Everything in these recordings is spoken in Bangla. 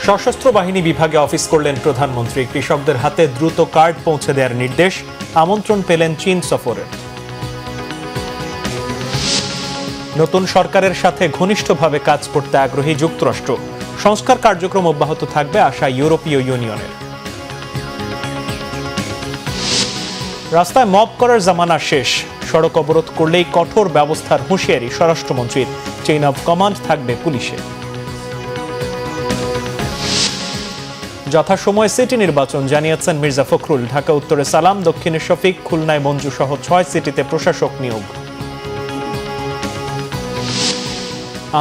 সশস্ত্র বাহিনী বিভাগে অফিস করলেন প্রধানমন্ত্রী। কৃষকদের হাতে দ্রুত কার্ড পৌঁছে দেওয়ার নির্দেশ, আমন্ত্রণ পেলেন চীন সফরের। নতুন সরকারের সাথে ঘনিষ্ঠভাবে কাজ করতে আগ্রহী যুক্তরাষ্ট্র। সংস্কার কার্যক্রম অব্যাহত থাকবে আশা ইউরোপীয় ইউনিয়নের। রাস্তায় মব করার জামানা শেষ, সড়ক অবরোধ করলেই কঠোর ব্যবস্থার হুঁশিয়ারি স্বরাষ্ট্রমন্ত্রীর। চেইন অব কমান্ড থাকবে পুলিশে। যথাসময়ে সিটি নির্বাচন, জানিয়েছেন মির্জা ফখরুল। ঢাকা উত্তরে সালাম, দক্ষিণে শফিক, খুলনায় মঞ্জু সহ 6 সিটিতে প্রশাসক নিয়োগ।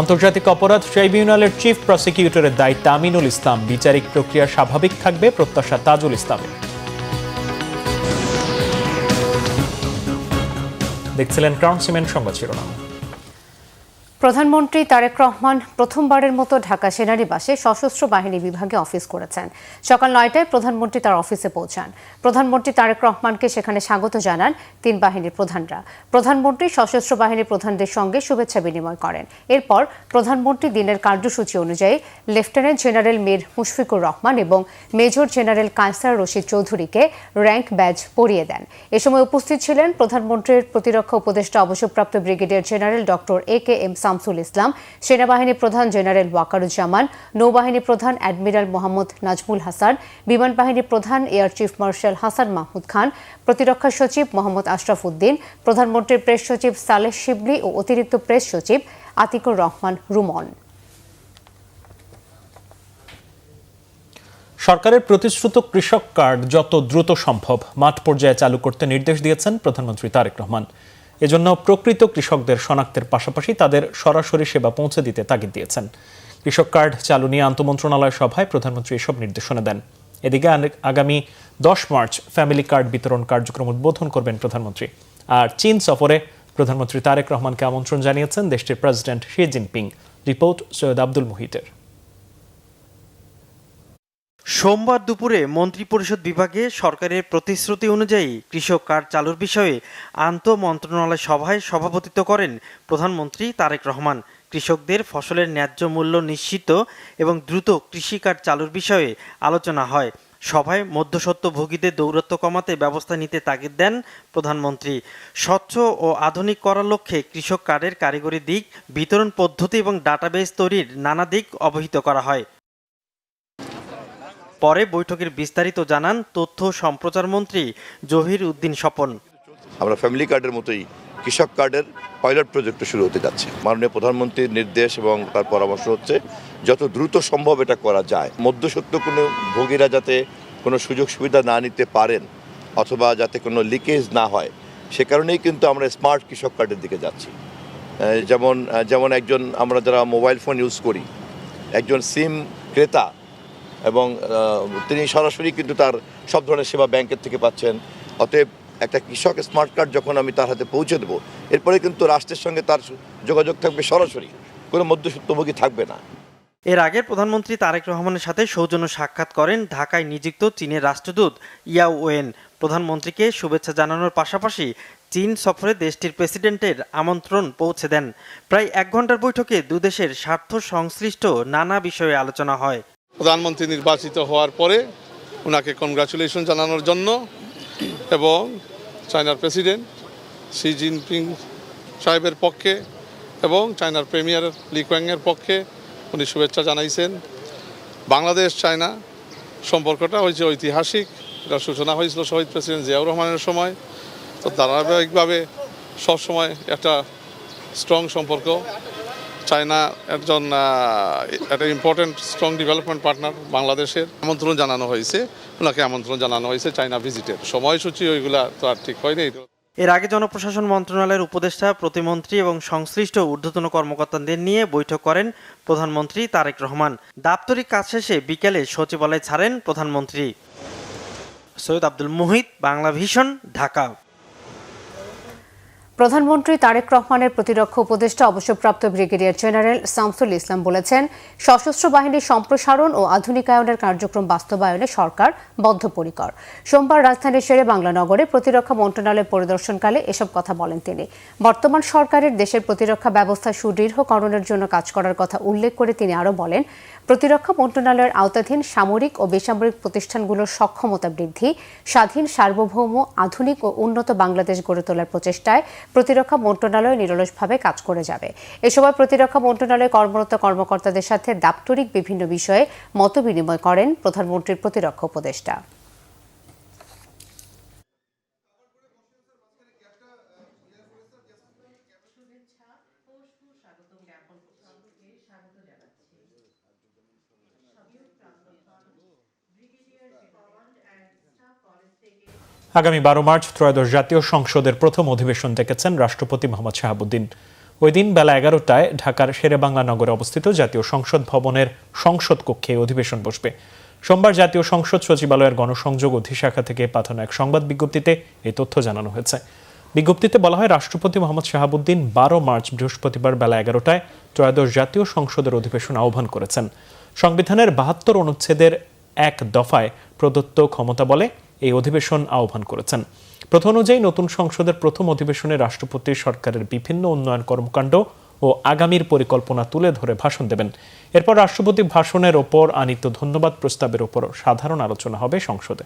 আন্তর্জাতিক অপরাধ ট্রাইব্যুনালের চিফ প্রসিকিউটরের দায়িত্বে আমিনুল ইসলাম। বিচারিক প্রক্রিয়া স্বাভাবিক থাকবে, প্রত্যাশা তাজুল ইসলামের। দেখছিলেন ক্রাউন সিমেন্ট সংবাদ শিরোনাম। প্রধানমন্ত্রী তারেক রহমান প্রথমবারের মতো ঢাকা সেনানিবাসে সশস্ত্র বাহিনী বিভাগে অফিস করেছেন। সকাল 9টায় প্রধানমন্ত্রী তার অফিসে পৌঁছান। প্রধানমন্ত্রী তারেক রহমানকে সেখানে স্বাগত জানান 3 বাহিনীর প্রধানরা। প্রধানমন্ত্রী সশস্ত্র বাহিনীর প্রধানদের সঙ্গে শুভেচ্ছা বিনিময় করেন। এরপর প্রধানমন্ত্রী দিনের কার্যসূচি অনুযায়ী লেফটেন্যান্ট জেনারেল মীর মুশফিকুর রহমান এবং মেজর জেনারেল কায়সার রশিদ চৌধুরীকে র্যাঙ্ক ব্যাজ পরিয়ে দেন। এ সময় উপস্থিত ছিলেন প্রধানমন্ত্রীর প্রতিরক্ষা উপদেষ্টা অবসরপ্রাপ্ত brigadier general doctor AKM Shamsul Islam, সেনাবাহিনী প্রধান জেনারেল ওয়াকারুজ্জামান, নৌবাহিনী প্রধান অ্যাডমিরাল মোহাম্মদ নাজমুল হাসান, বিমান বাহিনী প্রধান air chief marshal Hasan Mahmud Khan, প্রতিরক্ষা সচিব মোহাম্মদ আশরাফ উদ্দিন, প্রধানমন্ত্রীর প্রেস সচিব সালেহ শিবলি ও অতিরিক্ত প্রেস সচিব আতিকুর রহমান রুমন। সরকারের প্রতিশ্রুত কৃষক কার্ড যত দ্রুত সম্ভব মাঠ পর্যায়ে চালু করতে নির্দেশ দিয়েছেন প্রধানমন্ত্রী তারেক রহমান। এজন্য প্রকৃত কৃষকদের শনাক্তের পাশাপাশি তাদের সরাসরি সেবা পৌঁছে দিতে তাগিদ দিয়েছেন। কৃষক কার্ড চালু নিয়ে আন্তমন্ত্রণালয় সভায় প্রধানমন্ত্রী এসব নির্দেশনা দেন। এদিকে আগামী 10 মার্চ ফ্যামিলি কার্ড বিতরণ কার্যক্রম উদ্বোধন করবেন প্রধানমন্ত্রী। আর চীন সফরে প্রধানমন্ত্রী তারেক রহমানকে আমন্ত্রণ জানিয়েছেন দেশটির president Xi Jinping. Report Syed Abdul মুহিতের। সোমবার দুপুরে মন্ত্রিপরিষদ বিভাগে সরকারের প্রতিশ্রুতি অনুযায়ী কৃষক কার্ড চালুর বিষয়ে আন্তঃমন্ত্রণালয় সভায় সভাপতিত্ব করেন প্রধানমন্ত্রী তারেক রহমান। কৃষকদের ফসলের ন্যায্য মূল্য নিশ্চিত এবং দ্রুত কৃষি কার্ড চালুর বিষয়ে আলোচনা হয়। সভায় মধ্যস্বত্বভোগীদের দৌরাত্ম্য কমাতে ব্যবস্থা নিতে তাগিদ দেন প্রধানমন্ত্রী। স্বচ্ছ ও আধুনিক করার লক্ষ্যে কৃষক কার্ডের কারিগরি দিক, বিতরণ পদ্ধতি এবং ডাটাবেস তৈরির নানা দিক অবহিত করা হয়। পরে বৈঠকের বিস্তারিত জানান তথ্য সম্প্রচার মন্ত্রী জহির উদ্দিন স্বপন। আমরা ফ্যামিলি কার্ডের মতোই কৃষক কার্ডের পাইলট প্রজেক্ট শুরু হতে যাচ্ছে। মাননীয় প্রধানমন্ত্রীর নির্দেশ এবং তার পরামর্শ হচ্ছে যত দ্রুত সম্ভব এটা করা যায়। মধ্যস্বত্ব কোনো ভোগীরা যাতে কোনো সুযোগ সুবিধা না নিতে পারেন অথবা যাতে কোনো লিকেজ না হয়, সে কারণেই কিন্তু আমরা স্মার্ট কৃষক কার্ডের দিকে যাচ্ছি। যেমন একজন আমরা যারা মোবাইল ফোন ইউজ করি, একজন সিম ক্রেতা এবং তিনি সরাসরি কিন্তু তার সব ধরনের সেবা ব্যাংকের থেকে পাচ্ছেন। অতএব একটা কৃষক স্মার্ট কার্ড যখন আমি তার হাতে পৌঁছে দেবো, এরপরে কিন্তু রাষ্ট্রের সঙ্গে তার যোগাযোগ থাকবে সরাসরি, কোনো মধ্যস্বত্বভোগী থাকবে না। এর আগে প্রধানমন্ত্রী তারেক রহমানের সাথে সৌজন্য সাক্ষাৎ করেন ঢাকায় নিযুক্ত চীনের রাষ্ট্রদূত ইয়াও ওয়েন। প্রধানমন্ত্রীকে শুভেচ্ছা জানানোর পাশাপাশি চীন সফরে দেশটির প্রেসিডেন্টের আমন্ত্রণ পৌঁছে দেন। প্রায় 1 ঘন্টার বৈঠকে দুদেশের স্বার্থ সংশ্লিষ্ট নানা বিষয়ে আলোচনা হয়। প্রধানমন্ত্রী নির্বাচিত হওয়ার পরে ওনাকে কনগ্রাচুলেশন জানানোর জন্য এবং চায়নার প্রেসিডেন্ট শি জিনপিং সাহেবের পক্ষে এবং চায়নার প্রিমিয়ার লি কুয়াংয়ের পক্ষে উনি শুভেচ্ছা জানাইছেন। বাংলাদেশ চায়না সম্পর্কটা হয়েছে ঐতিহাসিক। এটা সূচনা হয়েছিল শহীদ প্রেসিডেন্ট জিয়াউর রহমানের সময়। তো ধারাবাহিকভাবে সবসময় একটা স্ট্রং সম্পর্ক। চায়না একটা ইম্পর্টেন্ট স্ট্রং ডেভেলপমেন্ট পার্টনার বাংলাদেশের। আমন্ত্রণ জানানো হয়েছে, ওনাকে আমন্ত্রণ জানানো হয়েছে চায়না ভিজিটের। সময়সূচি ওইগুলা তো আর ঠিক হয়নি। এর আগে জনপ্রশাসন মন্ত্রণালয়ের উপদেষ্টা, প্রতিমন্ত্রী এবং সংশ্লিষ্ট ঊর্ধ্বতন কর্মকর্তাদের নিয়ে বৈঠক করেন প্রধানমন্ত্রী তারেক রহমান। দাপ্তরিক কাজ শেষে বিকেলে সচিবালয় ছাড়েন প্রধানমন্ত্রী। সৈয়দ আব্দুল মুহিত, বাংলা ভিশন, ঢাকা। প্রধানমন্ত্রী তারেক রহমানের প্রতিরক্ষা উপদেষ্টা অবসরপ্রাপ্ত ব্রিগেডিয়ার জেনারেল শামসুল ইসলাম বলেছেন, সশস্ত্র বাহিনীর সম্প্রসারণ ও আধুনিকায়নের কার্যক্রম বাস্তবায়নে সরকার বদ্ধপরিকর। সোমবার রাজধানীর শেরে বাংলা নগরে প্রতিরক্ষা মন্ত্রণালয় পরিদর্শনকালে এসব কথা বলেন তিনি। বর্তমান সরকারের দেশের প্রতিরক্ষা ব্যবস্থা সুদৃঢ়করণের জন্য কাজ করার কথা উল্লেখ করে তিনি আরও বলেন, প্রতিরক্ষা মন্ত্রণালয়ের আওতাধীন সামরিক ও বেসামরিক প্রতিষ্ঠানগুলোর সক্ষমতা বৃদ্ধি, স্বাধীন, সার্বভৌম, আধুনিক ও উন্নত বাংলাদেশ গড়ে তোলার প্রচেষ্টায় প্রতিরক্ষা মন্ত্রণালয় নিরলসভাবে কাজ করে যাবে। এ সময় প্রতিরক্ষা মন্ত্রণালয়ে কর্মরত কর্মকর্তাদের সাথে দাপ্তরিক বিভিন্ন বিষয়ে মতবিনিময় করেন প্রধানমন্ত্রীর প্রতিরক্ষা উপদেষ্টা। আগামী 12 মার্চ ত্রয়োদশ জাতীয় সংসদের প্রথম অধিবেশন ডেকেছেন রাষ্ট্রপতি মোহাম্মদ শাহাবুদ্দিন। ওই দিন বেলা 11টায় ঢাকার শেরেবাংলা নগরে অবস্থিত জাতীয় সংসদ ভবনের সংসদ কক্ষে অধিবেশন বসবে। সোমবার জাতীয় সংসদ সচিবালয়ের গণসংযোগ অধিশাখা থেকে পাঠানো এক সংবাদ বিজ্ঞপ্তিতে এই তথ্য জানানো হয়েছে। বিজ্ঞপ্তিতে বলা হয়, রাষ্ট্রপতি মোহাম্মদ শাহাবুদ্দিন 12 মার্চ বৃহস্পতিবার বেলা 11টায় ত্রয়োদশ জাতীয় সংসদের অধিবেশন আহ্বান করেছেন। সংবিধানের 72 অনুচ্ছেদের 1 দফায় প্রদত্ত ক্ষমতা বলে এই অধিবেশন আহ্বান করেছেন। প্রথম অনুযায়ী নতুন সংসদের প্রথম অধিবেশনে রাষ্ট্রপতি সরকারের বিভিন্ন উন্নয়ন কর্মকাণ্ড ও আগামীর পরিকল্পনা তুলে ধরে ভাষণ দেবেন। এরপর রাষ্ট্রপতি ভাষণের ওপর আনীত ধন্যবাদ প্রস্তাবের ওপর সাধারণ আলোচনা হবে সংসদে।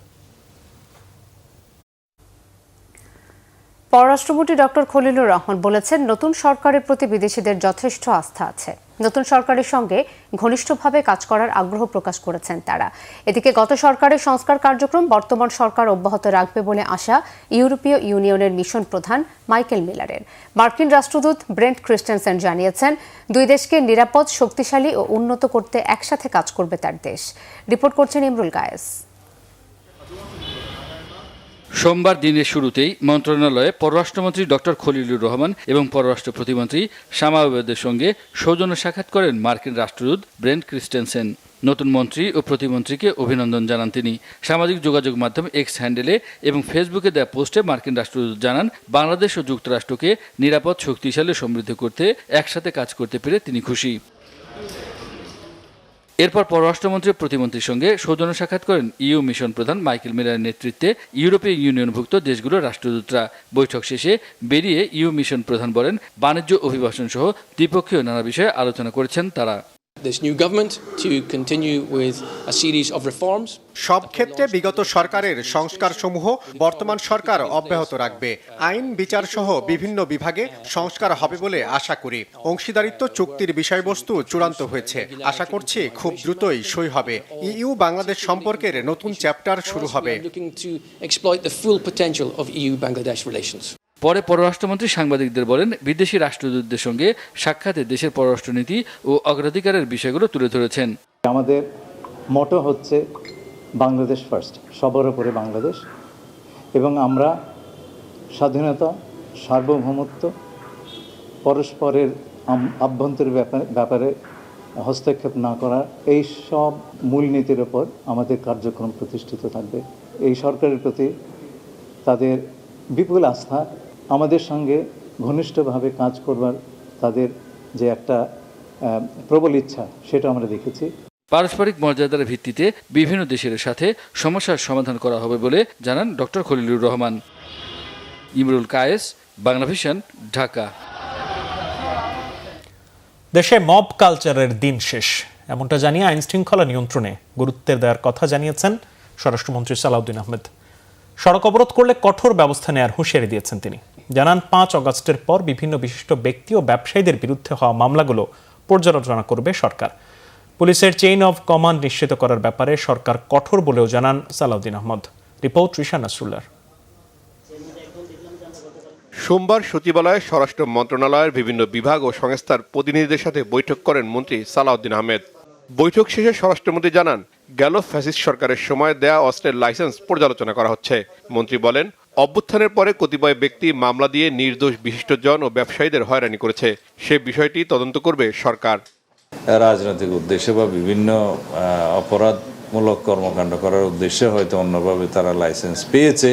পররাষ্ট্রমন্ত্রী ডক্টর খলিলুর রহমান বলেছেন, নতুন সরকারের প্রতি বিদেশিদের যথেষ্ট আস্থা আছে। নতুন সরকারের সঙ্গে ঘনিষ্ঠভাবে কাজ করার আগ্রহ প্রকাশ করেছেন তারা। এদিকে গত সরকারের সংস্কার কার্যক্রম বর্তমান সরকার অব্যাহত রাখবে বলে আশা ইউরোপীয় ইউনিয়নের মিশন প্রধান মাইকেল মিলারের। মার্কিন রাষ্ট্রদূত ব্রেন্ট ক্রিস্টেনসেন জানিয়েছেন, দুই দেশকে নিরাপদ, শক্তিশালী ও উন্নত করতে একসাথে কাজ করবে তার দেশ। রিপোর্ট করছেন ইমরুল গায়েস। সোমবার দিনের শুরুতেই মন্ত্রণালয়ে পররাষ্ট্রমন্ত্রী ডক্টর খলিলুর রহমান এবং পররাষ্ট্র প্রতিমন্ত্রী শামা ওবায়দের সঙ্গে সৌজন্য সাক্ষাৎ করেন মার্কিন রাষ্ট্রদূত ব্রেন্ট ক্রিস্টেনসেন। নতুন মন্ত্রী ও প্রতিমন্ত্রীকে অভিনন্দন জানান তিনি। সামাজিক যোগাযোগ মাধ্যম এক্স হ্যান্ডেলে এবং ফেসবুকে দেওয়া পোস্টে মার্কিন রাষ্ট্রদূত জানান, বাংলাদেশ ও যুক্তরাষ্ট্রকে নিরাপদ, শক্তিশালী ও সমৃদ্ধ করতে একসাথে কাজ করতে পেরে তিনি খুশি। এরপর পররাষ্ট্রমন্ত্রী প্রতিমন্ত্রীর সঙ্গে সৌজন্য সাক্ষাৎ করেন ইউ মিশন প্রধান মাইকেল মিলারের নেতৃত্বে ইউরোপীয় ইউনিয়নভুক্ত দেশগুলোর রাষ্ট্রদূতরা। বৈঠক শেষে বেরিয়ে ইউ মিশন প্রধান বলেন, বাণিজ্য, অভিবাসন সহ দ্বিপক্ষীয় নানা বিষয়ে আলোচনা করেছেন তারা। সব ক্ষেত্রে বিগত সরকারের সংস্কারসমূহ বর্তমান সরকার অব্যাহত রাখবে। আইন, বিচার সহ বিভিন্ন বিভাগে সংস্কার হবে বলে আশা করি। অংশীদারিত্ব চুক্তির বিষয়বস্তু চূড়ান্ত হয়েছে। আশা করছি খুব দ্রুতই সই হবে। ইইউ বাংলাদেশ সম্পর্কের নতুন চ্যাপ্টার শুরু হবে। পরে পররাষ্ট্রমন্ত্রী সাংবাদিকদের বলেন, বিদেশি রাষ্ট্রদূতদের সঙ্গে সাক্ষাতে দেশের পররাষ্ট্রনীতি ও অগ্রাধিকারের বিষয়গুলো তুলে ধরেছেন। আমাদের মোটো হচ্ছে বাংলাদেশ ফার্স্ট, সবার উপরে বাংলাদেশ, এবং আমরা স্বাধীনতা, সার্বভৌমত্ব, পরস্পরের আভ্যন্তরীণ ব্যাপারে হস্তক্ষেপ না করার এই সব মূলনীতির ওপর আমাদের কার্যক্রম প্রতিষ্ঠিত থাকবে। এই সরকারের প্রতি তাদের বিপুল আস্থা, আমাদের সঙ্গে ঘনিষ্ঠভাবে কাজ করবার তাদের যে একটা প্রবল ইচ্ছা, সেটা আমরা দেখেছি। পারস্পরিক মর্যাদার ভিত্তিতে বিভিন্ন দেশের সাথে সমস্যার সমাধান করা হবে বলে জানান ডক্টর খলিলুর রহমান। ইমরুল কায়েস, বাংলাভিশন, ঢাকা। দেশে মব কালচারের দিন শেষ, এমনটা জানিয়ে আইন শৃঙ্খলা নিয়ন্ত্রণে গুরুত্বের দেওয়ার কথা জানিয়েছেন স্বরাষ্ট্রমন্ত্রী সালাউদ্দিন আহমেদ। সড়ক অবরোধ করলে কঠোর ব্যবস্থা নেওয়ার হুঁশিয়ারি দিয়েছেন তিনি। জানান, 5 অগস্টের পর বিভিন্ন বিশিষ্ট ব্যক্তি ও ব্যবসায়ীদের বিরুদ্ধে হওয়া মামলাগুলো পর্যালোচনা করবে সরকার। পুলিশের চেইন অব কমান্ড নিশ্চিত করার ব্যাপারে সরকার কঠোর বলেও জানান সালাউদ্দিন আহমদ। রিপোর্ট রিশা নাসরুল্লাহ। সোমবার সচিবালয়ে স্বরাষ্ট্র মন্ত্রণালয়ের বিভিন্ন বিভাগ ও সংস্থার প্রতিনিধিদের সাথে বৈঠক করেন মন্ত্রী সালাউদ্দিন আহমেদ। বৈঠক শেষে স্বরাষ্ট্রমন্ত্রী জানান, গেল ফ্যাসিস্ট সরকারের সময় দেয়া অস্ত্রের লাইসেন্স পর্যালোচনা করা হচ্ছে। মন্ত্রী বলেন, অভ্যুত্থানের পরে কতিপয় ব্যক্তি মামলা দিয়ে নির্দোষ বিশিষ্টজন ও ব্যবসায়ীদের হয়রানি করেছে, সে বিষয়টি তদন্ত করবে সরকার। রাজনৈতিক উদ্দেশ্যে বা বিভিন্ন অপরাধমূলক কর্মকাণ্ড করার উদ্দেশ্যে হয়তো অন্যভাবে তারা লাইসেন্স পেয়েছে,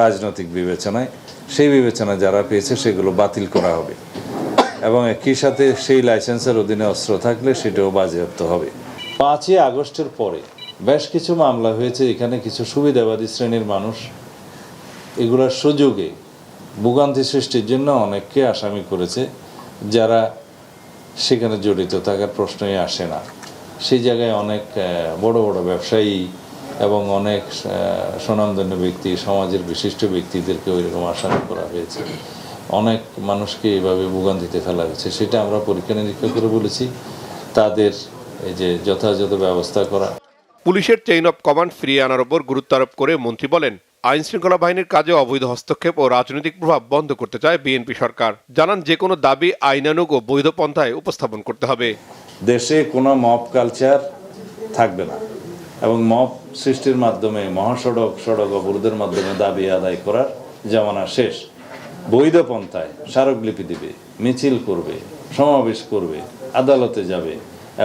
রাজনৈতিক বিবেচনায়, সেই বিবেচনায় যারা পেয়েছে সেগুলো বাতিল করা হবে এবং একই সাথে সেই লাইসেন্সের অধীনে অস্ত্র থাকলে সেটাও বাজেয়াপ্ত হবে। 5ই আগস্টের পরে বেশ কিছু মামলা হয়েছে, এখানে কিছু সুবিধাবাদী শ্রেণীর মানুষ এগুলোর সুযোগে ভোগান্তি সৃষ্টির জন্য অনেককে আসামি করেছে, যারা সেখানে জড়িত থাকার প্রশ্নই আসে না। সেই জায়গায় অনেক বড় বড় ব্যবসায়ী এবং অনেক স্বনামধন্য ব্যক্তি, সমাজের বিশিষ্ট ব্যক্তিদেরকে ওইরকম আসামি করা হয়েছে। অনেক মানুষকে এইভাবে ভোগান্তিতে ফেলা হয়েছে। সেটা আমরা পরীক্ষা নিরীক্ষা করে বলেছি তাদের এই যে যথাযথ ব্যবস্থা করা। পুলিশের চেইন অফ কমান্ড ফিরিয়ে আনার উপর গুরুত্ব আরোপ করে মন্ত্রী বলেন, আইন শৃঙ্খলা বাহিনীর কাজে অবৈধ হস্তক্ষেপ ও রাজনৈতিক প্রভাব বন্ধ করতে চায় বিএনপি সরকার। জানান, যে কোনো দাবি আইনানুগ ও বৈধ পন্থায় উপস্থাপন করতে হবে। দেশে কোনো মব কালচার থাকবে না এবং মব সৃষ্টির মাধ্যমে মহাসড়ক সড়ক অবরোধের মাধ্যমে দাবি আদায় করার জামানা শেষ। বৈধ পন্থায় স্মারকলিপি দিবে, মিছিল করবে, সমাবেশ করবে, আদালতে যাবে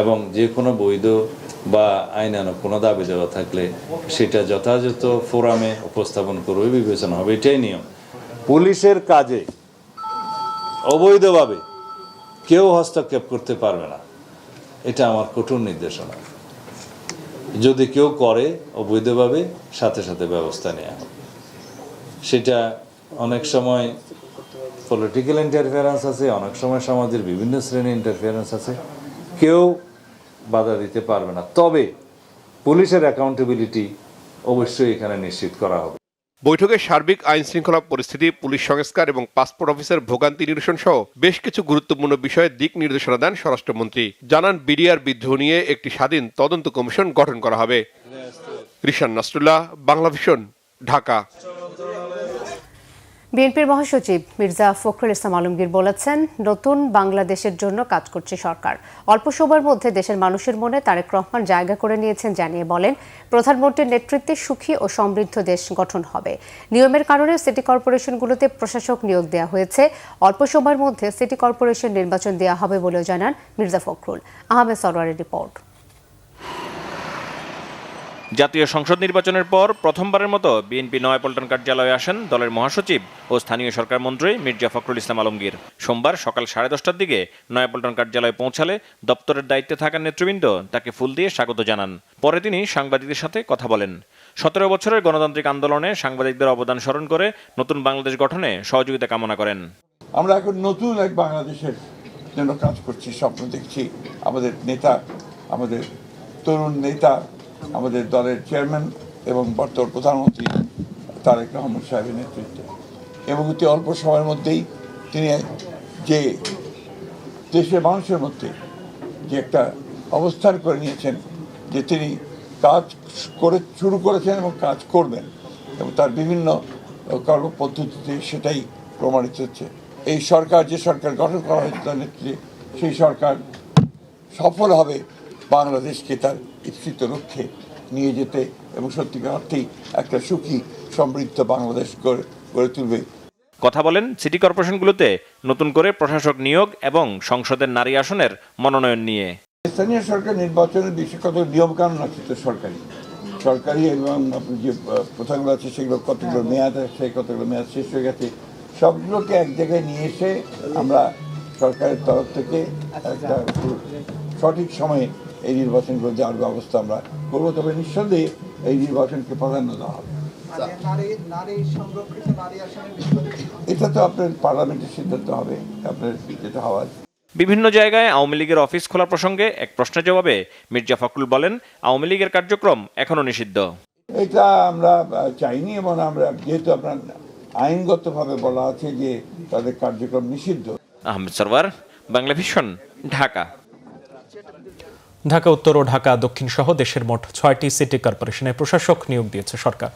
এবং যে কোনো বৈধ বা আইনানুগ কোনো দাবি দেওয়া থাকলে সেটা যথাযথ ফোরামে উপস্থাপন করবে, বিবেচনা হবে। এটাই নিয়ম। পুলিশের কাজে অবৈধভাবে কেউ হস্তক্ষেপ করতে পারবে না, এটা আমার কঠোর নির্দেশনা। যদি কেউ করে অবৈধভাবে, সাথে সাথে ব্যবস্থা নেওয়া হবে। সেটা অনেক সময় পলিটিক্যাল ইন্টারফেয়ারেন্স আছে, অনেক সময় সমাজের বিভিন্ন শ্রেণীর ইন্টারফেয়ারেন্স আছে, কেউ বাধা দিতে পারবে না। তবে পুলিশের অ্যাকাউন্টেবিলিটি অবশ্যই এখানে নিশ্চিত করা হবে। বৈঠকে সার্বিক আইন শৃঙ্খলা পরিস্থিতি, পুলিশ সংস্কার এবং পাসপোর্ট অফিসের ভোগান্তি নিরসন সহ বেশ কিছু গুরুত্বপূর্ণ বিষয়ে দিক নির্দেশনা দেন স্বরাষ্ট্রমন্ত্রী। জানান, বিডিআর বিদ্রোহ নিয়ে একটি স্বাধীন তদন্ত কমিশন গঠন করা হবে। রিশান নাসরুল্লাহ, বাংলাভিশন, ঢাকা। বিএনপির মহাসচিব মির্জা ফখরুল ইসলাম আলমগীর বলেছেন, নতুন বাংলাদেশের জন্য কাজ করছে সরকার। অল্প সময়ের মধ্যে দেশের মানুষের মনে তারেক রহমান জায়গা করে নিয়েছেন জানিয়ে বলেন, প্রধানমন্ত্রীর নেতৃত্বে সুখী ও সমৃদ্ধ দেশ গঠন হবে। নিয়মের কারণে সিটি কর্পোরেশনগুলোতে প্রশাসক নিয়োগ দেওয়া হয়েছে। অল্প সময়ের মধ্যে সিটি কর্পোরেশন নির্বাচন দেওয়া হবে বলেও জানান মির্জা ফখরুল। আহমেদ সরওয়ারের রিপোর্ট। জাতীয় সংসদ নির্বাচনের পর প্রথমবারের মতো বিএনপি নয়াপল্টন কার্যালয়ে আসেন দলের মহাসচিব ও স্থানীয় সরকার মন্ত্রী মির্জা ফখরুল ইসলাম আলমগীর। সোমবার সকাল 10:30টার দিকে নয়াপল্টন কার্যালয়ে পৌঁছালে দপ্তরের দায়িত্বে থাকা নেতৃবৃন্দ তাকে ফুল দিয়ে স্বাগত জানান। পরে তিনি সাংবাদিকদের সাথে কথা বলেন। 17 বছরের গণতান্ত্রিক আন্দোলনে সাংবাদিকদের অবদান স্মরণ করে নতুন বাংলাদেশ গঠনে সহযোগিতা কামনা করেন। আমরা এখন নতুন এক বাংলাদেশের জন্য কাজ করছি, স্বপ্ন দেখছি। আমাদের নেতা, আমাদের তরুণ নেতা, আমাদের দলের চেয়ারম্যান এবং বর্তমান প্রধানমন্ত্রী তারেক রহমান সাহেবের নেতৃত্বে এবং অতি অল্প সময়ের মধ্যেই তিনি যে দেশের মানুষের মধ্যে যে একটা অবস্থান করে নিয়েছেন, যে তিনি কাজ করে শুরু করেছেন এবং কাজ করবেন এবং তার বিভিন্ন কর্মপদ্ধতিতে সেটাই প্রমাণিত হচ্ছে। এই সরকার, যে সরকার গঠন করা হয়েছে তার নেতৃত্বে, সেই সরকার সফল হবে বাংলাদেশকে তার ইচ্ছিত লক্ষ্যে নিয়ে যেতে এবং সত্যিকার অর্থেই একটা সুখী সমৃদ্ধ বাংলাদেশ গড়ে তুলবে। কথা বলেন সিটি কর্পোরেশনগুলোতে নতুন করে প্রশাসক নিয়োগ এবং সংসদের নারী আসনের মনোনয়ন নিয়ে। স্থানীয় সরকার নির্বাচনের বিষয়ে কত নিয়মকানুন আছে তো সরকারি এবং যে প্রথাগুলো আছে সেগুলো কতগুলো মেয়াদ আছে, কতগুলো মেয়াদ শেষ হয়ে গেছে, সবগুলোকে এক জায়গায় নিয়ে এসে আমরা সরকারের তরফ থেকে একটা সঠিক সময়ে এই নির্বাচনগুলো দেওয়ার ব্যবস্থা আমরা করবো। তবে নিঃসন্দেহে এই নির্বাচনকে প্রাধান্য দেওয়া হবে। এটা তো আপনার পার্লামেন্টের সিদ্ধান্ত হবে, আপনার যেটা হওয়ার। বিভিন্ন জায়গায় আওয়ামী লীগের অফিস খোলার প্রসঙ্গে এক প্রশ্নের জবাবে মির্জা ফখরুল বলেন, আওয়ামী লীগের কার্যক্রম এখনো নিষিদ্ধ। এটা আমরা চাইনি এবং আমরা যেহেতু আপনার আইনগতভাবে বলা আছে যে তাদের কার্যক্রম নিষিদ্ধ। আহমেদ সরওয়ার, বাংলাভিশন, ঢাকা। ঢাকা উত্তর ও ঢাকা দক্ষিণ সহ দেশের মোট 6টি সিটি কর্পোরেশনে প্রশাসক নিয়োগ দিয়েছে সরকার।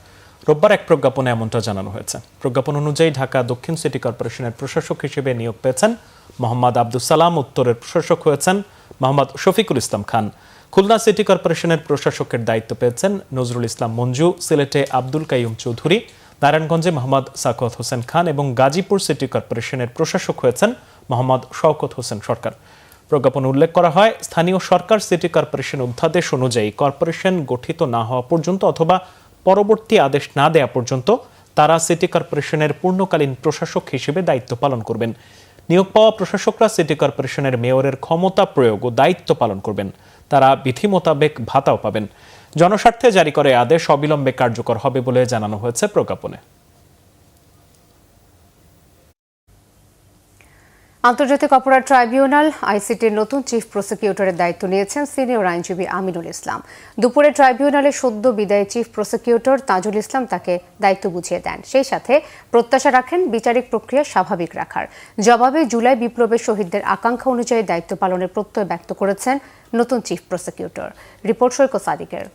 রোববার এক প্রজ্ঞাপনে এমনটা জানানো হয়েছে। প্রজ্ঞাপন অনুযায়ী ঢাকা দক্ষিণ সিটি কর্পোরেশনের প্রশাসক হিসেবে নিয়োগ পেয়েছেন মোহাম্মদ আব্দুল সালাম, উত্তরের প্রশাসক হয়েছেন মোহাম্মদ শফিকুল ইসলাম খান। খুলনা সিটি কর্পোরেশনের প্রশাসকের দায়িত্ব পেয়েছেন নজরুল ইসলাম মঞ্জু, সিলেটে আব্দুল কাইয়ুম চৌধুরী, নারায়ণগঞ্জে মোহাম্মদ সাকওয়াত হোসেন খান এবং গাজীপুর সিটি কর্পোরেশনের প্রশাসক হয়েছেন মোহাম্মদ শওকত হোসেন সরকার। প্রজ্ঞাপনে উল্লেখ করা হয়, স্থানীয় সরকার সিটি কর্পোরেশন অধ্যাদেশ অনুযায়ী কর্পোরেশন গঠিত না হওয়া পর্যন্ত অথবা পরবর্তী আদেশ না দেওয়া পর্যন্ত তারা সিটি কর্পোরেশনের পূর্ণকালীন প্রশাসক হিসেবে দায়িত্ব পালন করবেন। নিয়োগ পাওয়া প্রশাসকরা সিটি কর্পোরেশনের মেয়রের ক্ষমতা প্রয়োগ ও দায়িত্ব পালন করবেন। তারা বিধি মোতাবেক ভাতাও পাবেন। জনস্বার্থে জারি করে আদেশ অবিলম্বে কার্যকর হবে বলে জানানো হয়েছে প্রজ্ঞাপনে। আন্তর্জাতিক অপরাধ ট্রাইব্যুনাল আইসিটির নতুন চিফ প্রসিকিউটরের দায়িত্ব নিয়েছেন সিনিয়র আইনজীবী আমিনুল ইসলাম। দুপুরে ট্রাইব্যুনালের সদ্য বিদায়ী চিফ প্রসিকিউটর তাজুল ইসলাম তাকে দায়িত্ব বুঝিয়ে দেন। সেই সাথে প্রত্যাশা রাখেন বিচারিক প্রক্রিয়া স্বাভাবিক রাখার। জবাবে জুলাই বিপ্লবের শহীদদের আকাঙ্ক্ষা অনুযায়ী দায়িত্ব পালনের প্রত্যয় ব্যক্ত করেছেন নতুন চিফ প্রসিকিউটর। রিপোর্ট সৈকত সাদিকের।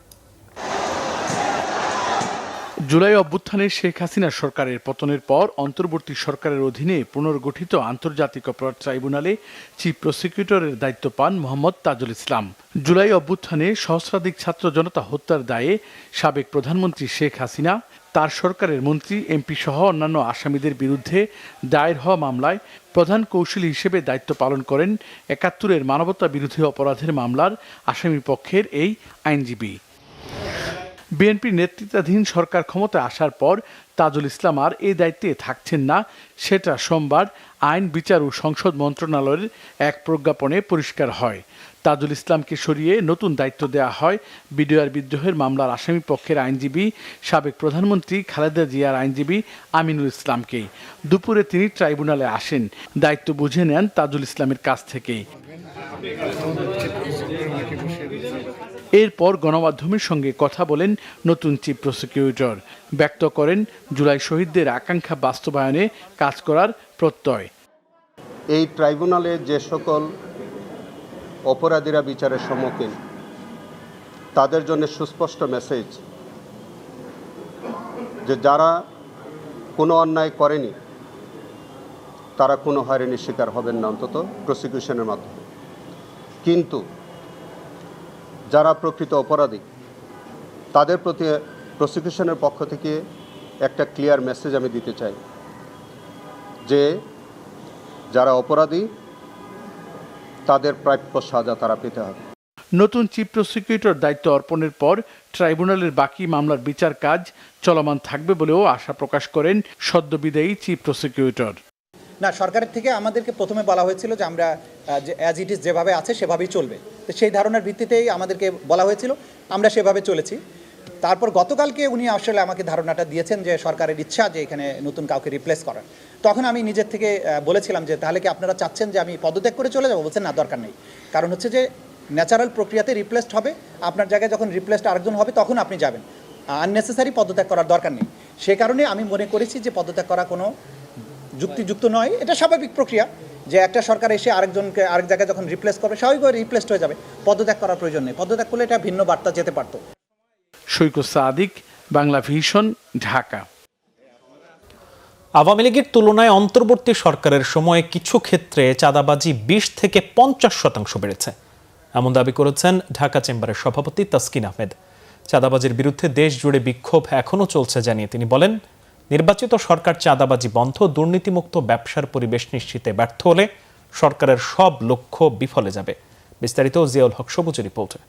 জুলাই অভ্যুত্থানে শেখ হাসিনা সরকারের পতনের পর অন্তর্বর্তী সরকারের অধীনে পুনর্গঠিত আন্তর্জাতিক অপরাধ ট্রাইব্যুনালে চিফ প্রসিকিউটরের দায়িত্ব পান মোহাম্মদ তাজুল ইসলাম। জুলাই অভ্যুত্থানে সহস্রাধিক ছাত্র জনতা হত্যার দায়ে সাবেক প্রধানমন্ত্রী শেখ হাসিনা, তার সরকারের মন্ত্রী, এমপি সহ অন্যান্য আসামিদের বিরুদ্ধে দায়ের হওয়া মামলায় প্রধান কৌশলী হিসেবে দায়িত্ব পালন করেন ৭১-এর মানবতা বিরোধী অপরাধের মামলার আসামি পক্ষের এই আইনজীবী। বিএনপির নেতৃত্বাধীন সরকার ক্ষমতায় আসার পর তাজুল ইসলাম আর এই দায়িত্বে থাকছেন না, সেটা সোমবার আইন, বিচার ও সংসদ মন্ত্রণালয়ের এক প্রজ্ঞাপনে পরিষ্কার হয়। তাজুল ইসলামকে সরিয়ে নতুন দায়িত্ব দেওয়া হয় বিডিআর বিদ্রোহের মামলার আসামি পক্ষের আইনজীবী, সাবেক প্রধানমন্ত্রী খালেদা জিয়ার আইনজীবী আমিনুল ইসলামকে। দুপুরে তিনি ট্রাইব্যুনালে আসেন, দায়িত্ব বুঝে নেন তাজুল ইসলামের কাছ থেকেই। এরপর গণমাধ্যমের সঙ্গে কথা বলেন নতুন চিফ প্রসিকিউটর, ব্যক্ত করেন জুলাই শহীদদের আকাঙ্ক্ষা বাস্তবায়নে কাজ করার প্রত্যয়। এই ট্রাইব্যুনালে যে সকল অপরাধীরা বিচারের সম্মুখীন, তাদের জন্য সুস্পষ্ট মেসেজ যে যারা কোনো অন্যায় করেনি তারা কোনো হয়রানির শিকার হবেন না, অন্তত প্রসিকিউশনের মাধ্যমে। কিন্তু যারা প্রকৃত অপরাধী, তাদের প্রতি প্রসিকিউশনের পক্ষ থেকে একটা ক্লিয়ার মেসেজ আমি দিতে চাই যে যারা অপরাধী তাদের প্রাপ্য সাজা তারা পেতে হবে। নতুন চিফ প্রসিকিউটর দায়িত্ব অর্পণের পর ট্রাইব্যুনালের বাকি মামলার বিচার কাজ চলমান থাকবে বলেও আশা প্রকাশ করেন সদ্য বিদায়ী চিফ প্রসিকিউটর। না, সরকারের থেকে আমাদেরকে প্রথমে বলা হয়েছিল যে আমরা অ্যাজ ইট ইজ যেভাবে আছে সেভাবেই চলবে, তো সেই ধারণার ভিত্তিতেই আমাদেরকে বলা হয়েছিল, আমরা সেভাবে চলেছি। তারপর গতকালকে উনি আসলে আমাকে ধারণাটা দিয়েছেন যে সরকারের ইচ্ছা যে এখানে নতুন কাউকে রিপ্লেস করার। তখন আমি নিজের থেকে বলেছিলাম যে তাহলে কি আপনারা চাচ্ছেন যে আমি পদত্যাগ করে চলে যাবো? বলছেন না, দরকার নেই। কারণ হচ্ছে যে ন্যাচারাল প্রক্রিয়াতে রিপ্লেসড হবে, আপনার জায়গায় যখন রিপ্লেসড আরেকজন হবে তখন আপনি যাবেন, আননেসেসারি পদত্যাগ করার দরকার নেই। সে কারণে আমি মনে করেছি যে পদত্যাগ করা কোনো যুক্তিযুক্ত নয়। এটা স্বাভাবিক প্রক্রিয়া যে একটা সরকার এসে আরেকজনকে আরেক জায়গায় যখন রিপ্লেস করবে স্বাভাবিকভাবে রিপ্লেসড হয়ে যাবে, পদত্যাগ করার প্রয়োজন নেই। পদত্যাগ করলে এটা ভিন্ন বার্তা যেতে পারত। সৈকত সাদিক, বাংলা ভিশন, ঢাকা। আওয়ামী লীগের তুলনায় অন্তর্বর্তী সরকারের সময়ে কিছু ক্ষেত্রে চাঁদাবাজি 20 থেকে 50% বেড়েছে, এমন দাবি করেছেন ঢাকা চেম্বারের সভাপতি তাসকিন আহমেদ। চাঁদাবাজির বিরুদ্ধে দেশ জুড়ে বিক্ষোভ এখনও চলছে জানিয়ে তিনি বলেন, নির্বাচিত সরকার চাঁদাবাজি বন্ধ, দুর্নীতিমুক্ত ব্যবসার পরিবেশ নিশ্চিতে ব্যর্থ হলে সরকারের সব লক্ষ্য বিফলে যাবে। বিস্তারিত জিয়াউল হক সবুজের রিপোর্টে।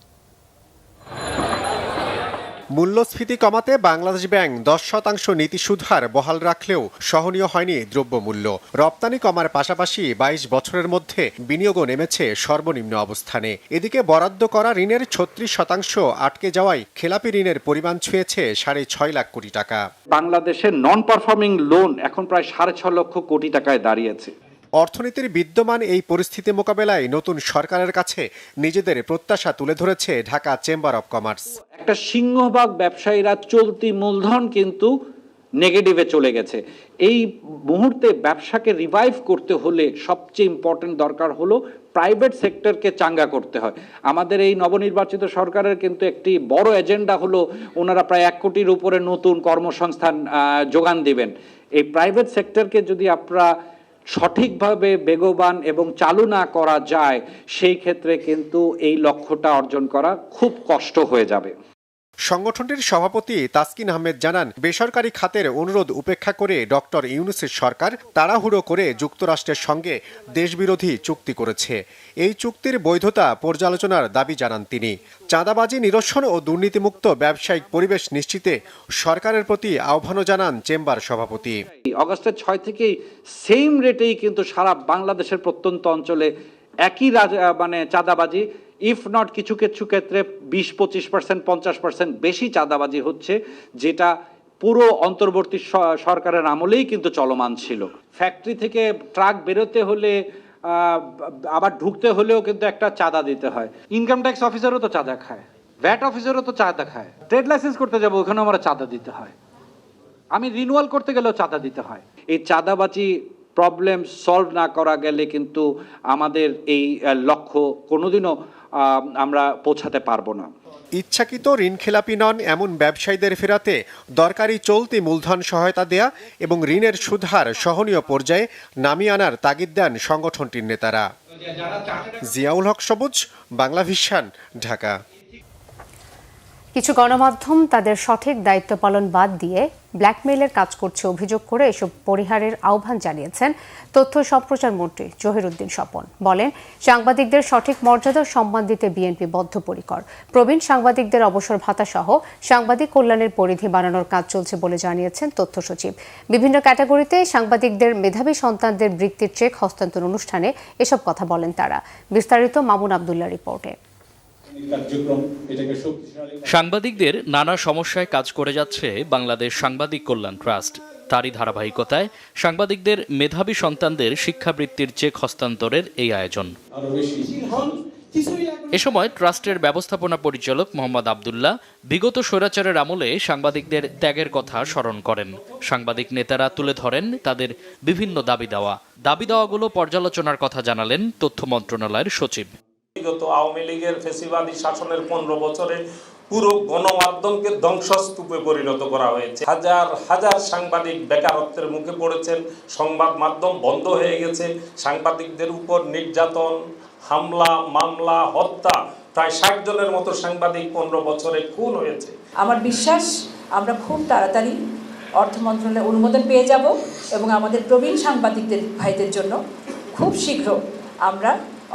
মূল্যস্ফীতি কমাতে বাংলাদেশ ব্যাংক 10% নীতি সুদহার বহাল রাখলেও সহনীয় হয়নি দ্রব্যমূল্য। রপ্তানি কমার পাশাপাশি 22 বছরের মধ্যে বিনিয়োগও নেমেছে সর্বনিম্ন অবস্থানে। এদিকে বরাদ্দ করা ঋণের 36% আটকে যাওয়ায় খেলাপি ঋণের পরিমাণ ছুঁয়েছে 6.5 লাখ কোটি টাকা। বাংলাদেশের নন পারফর্মিং লোন এখন প্রায় 6.5 লক্ষ কোটি টাকায় দাঁড়িয়েছে। অর্থনীতির বিদ্যমান এই পরিস্থিতি মোকাবেলায় নতুন সরকারের কাছে নিজেদের প্রত্যাশা তুলে ধরেছে ঢাকা চেম্বার অব কমার্স। একটা সিংহভাগ ব্যবসায়ীরা চলতি মূলধন কিন্তু নেগেটিভে চলে গেছে। এই মুহূর্তে ব্যবসাকে রিভাইভ করতে হলে সবচেয়ে ইম্পর্টেন্ট দরকার হলো প্রাইভেট সেক্টরকে চাঙ্গা করতে হয়। আমাদের এই নবনির্বাচিত সরকারের কিন্তু একটি বড় এজেন্ডা হলো ওনারা প্রায় 1 কোটির উপরে নতুন কর্মসংস্থান যোগান দিবেন। এই প্রাইভেট সেক্টরকে যদি আপনারা সঠিকভাবে বেগবান এবং চালু না করা যায়, সেই ক্ষেত্রে কিন্তু এই লক্ষ্যটা অর্জন করা খুব কষ্ট হয়ে যাবে। সংগঠনটির সভাপতি তাসকিন আহমেদ জানান, বেসরকারি খাতের অনুরোধ উপেক্ষা করে ডক্টর ইউনূসের সরকার তাড়াহুড়ো করে যুক্তরাষ্ট্রের সঙ্গে দেশবিরোধী চুক্তি করেছে। এই চুক্তির বৈধতা পর্যালোচনার দাবি জানান তিনি। চাঁদাবাজি নিরসন ও দুর্নীতিমুক্ত ব্যবসায়িক পরিবেশ নিশ্চিতে সরকারের প্রতি আহ্বানও জানান চেম্বার সভাপতি। অগাস্টের 6 থেকেই সেম রেটেই কিন্তু সারা বাংলাদেশের প্রত্যন্ত অঞ্চলে একই চাঁদাবাজি, ইফ নট কিছু কিছু ক্ষেত্রে 20-25%, 50% বেশি চাঁদাবাজি হচ্ছে, যেটা পুরো অন্তর্বর্তী সরকারের আমলেই কিন্তু চলমান ছিল। ফ্যাক্টরি থেকে ট্রাক বেরোতে হলে আবার ঢুকতে হলেও কিন্তু একটা চাঁদা দিতে হয়। ইনকাম ট্যাক্স অফিসারও তো চাঁদা খায়, ভ্যাট অফিসারও তো চাঁদা খায়। ট্রেড লাইসেন্স করতে যাবো, ওখানে আমার চাঁদা দিতে হয়। আমি রিনিউয়াল করতে গেলেও চাঁদা দিতে হয়। এই চাঁদাবাজি প্রবলেম সলভ না করা গেলে কিন্তু আমাদের এই লক্ষ্য কোনোদিনও আমরা পৌঁছাতে পারবো না। ইচ্ছাকৃত ঋণখেলাপি নন এমন ব্যবসায়ীদের ফেরাতে দরকারি চলতি মূলধন সহায়তা দেয়া এবং ঋণের সুদহার সহনীয় পর্যায়ে নামিয়ে আনার তাগিদ দেন সংগঠনটির নেতারা। জিয়াউল হক সবুজ, বাংলা ভিশন, ঢাকা। কিছু গণমাধ্যম তাদের সঠিক দায়িত্ব পালন বাদ দিয়ে ব্ল্যাকমেইলের কাজ করছে অভিযোগ করে এসব পরিহারের আহ্বান জানিয়েছেন তথ্য সম্প্রচার মন্ত্রী জহিরুদ্দিন স্বপন। বলেন, সাংবাদিকদের সঠিক মর্যাদা ও সম্মান দিতে বিএনপি বদ্ধপরিকর। প্রবীণ সাংবাদিকদের অবসর ভাতা সহ সাংবাদিক কল্যাণের পরিধি বাড়ানোর কাজ চলছে বলে জানিয়েছেন তথ্য সচিব। বিভিন্ন ক্যাটাগরিতে সাংবাদিকদের মেধাবী সন্তানদের বৃত্তির চেক হস্তান্তর অনুষ্ঠানে এসব কথা বলেন তারা। বিস্তারিত মামুন আব্দুল্লাহ রিপোর্টে। সাংবাদিকদের নানা সমস্যায় কাজ করে যাচ্ছে বাংলাদেশ সাংবাদিক কল্যাণ ট্রাস্ট। তারই ধারাবাহিকতায় সাংবাদিকদের মেধাবী সন্তানদের শিক্ষাবৃত্তির চেক হস্তান্তরের এই আয়োজন। এ সময় ট্রাস্টের ব্যবস্থাপনা পরিচালক মোহাম্মদ আব্দুল্লাহ বিগত স্বৈরাচারের আমলে সাংবাদিকদের ত্যাগের কথা স্মরণ করেন। সাংবাদিক নেতারা তুলে ধরেন তাদের বিভিন্ন দাবি দাওয়াগুলো পর্যালোচনার কথা জানালেন তথ্য মন্ত্রণালয়ের সচিব। বিগত আওয়ামী লীগের ফ্যাসিবাদী শাসনের 15 বছরে পুরো গণমাধ্যমকে ধ্বংসস্তূপে পরিণত করা হয়েছে। হাজার হাজার সাংবাদিক বেকারত্বের মুখে পড়েছেন, সংবাদ মাধ্যম বন্ধ হয়ে গেছে, সাংবাদিকদের উপর নির্যাতন, হামলা, মামলা, হত্যা, প্রায় 60 জনের মতো সাংবাদিক 15 বছরে খুন হয়েছে। আমার বিশ্বাস আমরা খুব তাড়াতাড়ি অর্থ মন্ত্রণালয়ের অনুমোদন পেয়ে যাব এবং আমাদের প্রবীণ সাংবাদিকদের ভাইদের জন্য খুব শীঘ্র আমরা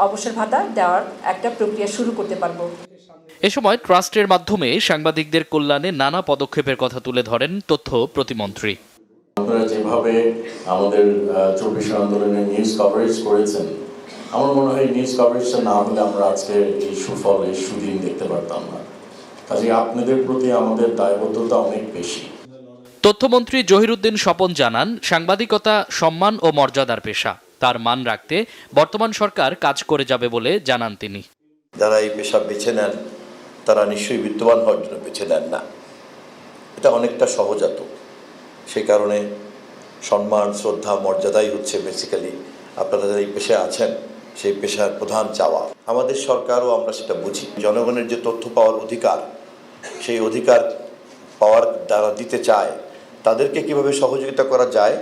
অবসর ভাতা দেওয়ার একটা প্রক্রিয়া শুরু করতে পারবো। এ সময় ট্রাস্টের মাধ্যমে সাংবাদিকদের কল্যাণে নানা পদক্ষেপের কথা তুলে ধরেন তথ্য প্রতিমন্ত্রী। আপনারা যেভাবে আমাদের 24 আন্দোলনের নিউজ কভারেজ করেছেন, আমার মনে হয় নিউজ কভারেজটা না হলে আমরা আজকে এই সুফল, এই সুদিন দেখতে পারতাম না। কাজে আপনাদের প্রতি আমাদের দায়বদ্ধতা অনেক বেশি। তথ্যমন্ত্রী জহিরুদ্দিন স্বপন জানান, সাংবাদিকতা সম্মান ও মর্যাদার পেশা। তার মান রাখতে বর্তমান সরকার কাজ করে যাবে বলে জানান তিনি। যারা এই পেশা বেছে নেন তারা নিশ্চয়ই বিদ্যমান হওয়ার জন্য বেছে নেন না, এটা অনেকটা সহজাত। সেই কারণে সম্মান, শ্রদ্ধা, মর্যাদাই হচ্ছে বেসিক্যালি আপনারা যারা এই পেশায় আছেন সেই পেশার প্রধান চাওয়া। আমাদের সরকারও আমরা সেটা বুঝি। জনগণের যে তথ্য পাওয়ার অধিকার, সেই অধিকার পাওয়ার যারা দিতে চায় তাদেরকে কিভাবে সহযোগিতা করা যায়,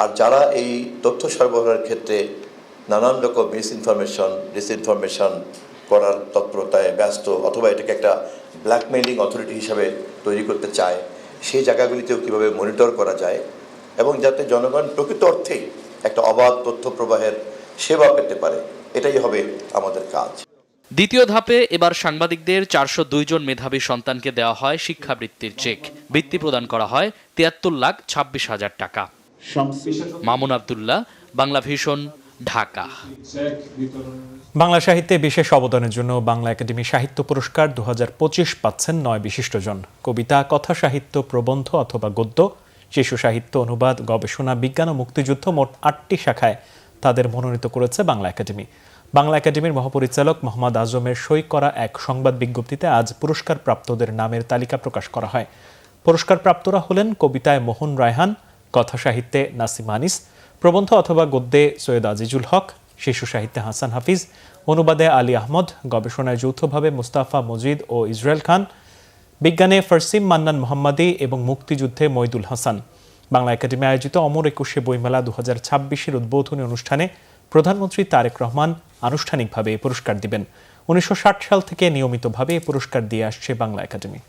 আর যারা এই তথ্য সরবরাহের ক্ষেত্রে নানান রকম ডিসইনফরমেশন করার তৎপরতায় ব্যস্ত অথবা এটাকে একটা ব্ল্যাকমেইলিং অথরিটি হিসাবে তৈরি করতে চায়, সেই জায়গাগুলিতেও কীভাবে মনিটর করা যায় এবং যাতে জনগণ প্রকৃত অর্থেই একটা অবাধ তথ্য প্রবাহের সেবা পেতে পারে, এটাই হবে আমাদের কাজ। দ্বিতীয় ধাপে এবার সাংবাদিকদের 402 জন মেধাবী সন্তানকে দেওয়া হয় শিক্ষাবৃত্তির চেক। বৃত্তি প্রদান করা হয় 73,26,000 টাকা। মামুন আব্দুল্লাহ, বাংলা ভিশন, ঢাকা। বাংলা সাহিত্যে বিশেষ অবদানের জন্য বাংলা একাডেমি সাহিত্য পুরস্কার 2025 পাচ্ছেন 9 বিশিষ্টজন। কবিতা, কথা সাহিত্য, প্রবন্ধ অথবা গদ্য, শিশু সাহিত্য, অনুবাদ, গবেষণা, বিজ্ঞান ও মুক্তিযুদ্ধ মোট 8টি শাখায় তাদের মনোনীত করেছে বাংলা একাডেমি। বাংলা একাডেমির মহাপরিচালক মোহাম্মদ আজমের সই করা এক সংবাদ বিজ্ঞপ্তিতে আজ পুরস্কার প্রাপ্তদের নামের তালিকা প্রকাশ করা হয়। পুরস্কার প্রাপ্তরা হলেন কবিতায় মোহন রায়হান, কথা সাহিত্যে নাসিম আনিস, প্রবন্ধ অথবা গদ্যে সৈয়দ আজিজুল হক, শিশু সাহিত্যে হাসান হাফিজ, অনুবাদে আলী আহমদ, গবেষণায় যৌথভাবে মুস্তাফা মজিদ ও ইসরায়েল খান, বিজ্ঞানে ফারসিম মান্নান মোহাম্মদী এবং মুক্তিযুদ্ধে মইদুল হাসান। বাংলা একাডেমি আয়োজিত অমর একুশে বইমেলা 2026-এর উদ্বোধনী অনুষ্ঠানে প্রধানমন্ত্রী তারেক রহমান আনুষ্ঠানিকভাবে পুরস্কার দিবেন। 1960 সাল থেকে নিয়মিতভাবে এই পুরস্কার দিয়ে আসছে বাংলা একাডেমি।